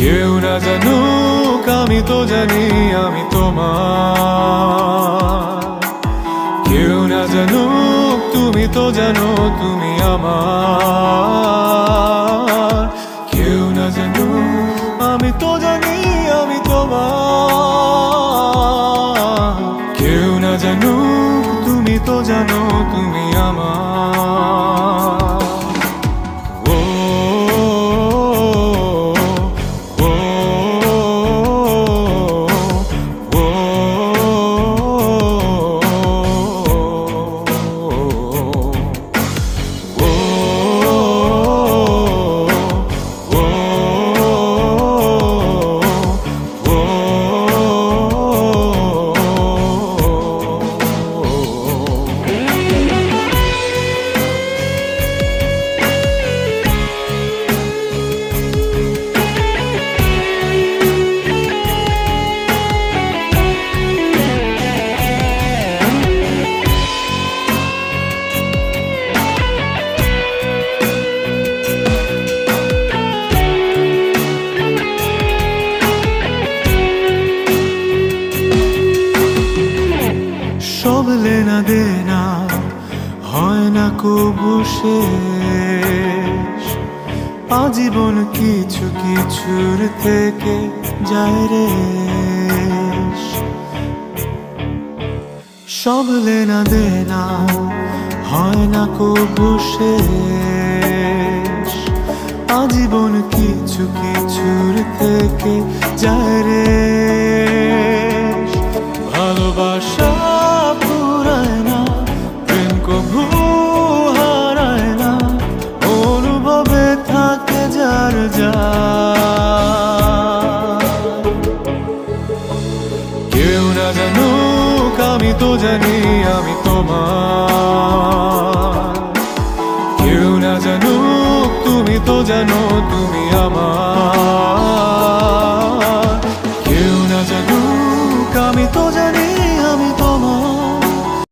কেউ না জানুক আমি তো জানি আমি তোমার। কেউ না জানুক তুমি তো জানো তুমি আমার। কেউ না জানুক আমি তো জানি আমি তোমার। কেউ না জানুক তুমি তো জানো তুমি আমার। সব লেনা দেনা হয় না কবু শেষ। আজীবন কিছু কিছুর থেকে যায় রে। সব লেনা দেনা হয় না কবু শেষ। আজীবন কিছু কিছুর থেকে যায় রে। ভালোবাসা পুরায় না, প্রেম কবু হারায় না, অনুভবে থাকে যার যার। কেউ না জানুক আমি তো জানি আমি তোমার। কেউ না জানুক তুমি তো জানো তুমি আমার।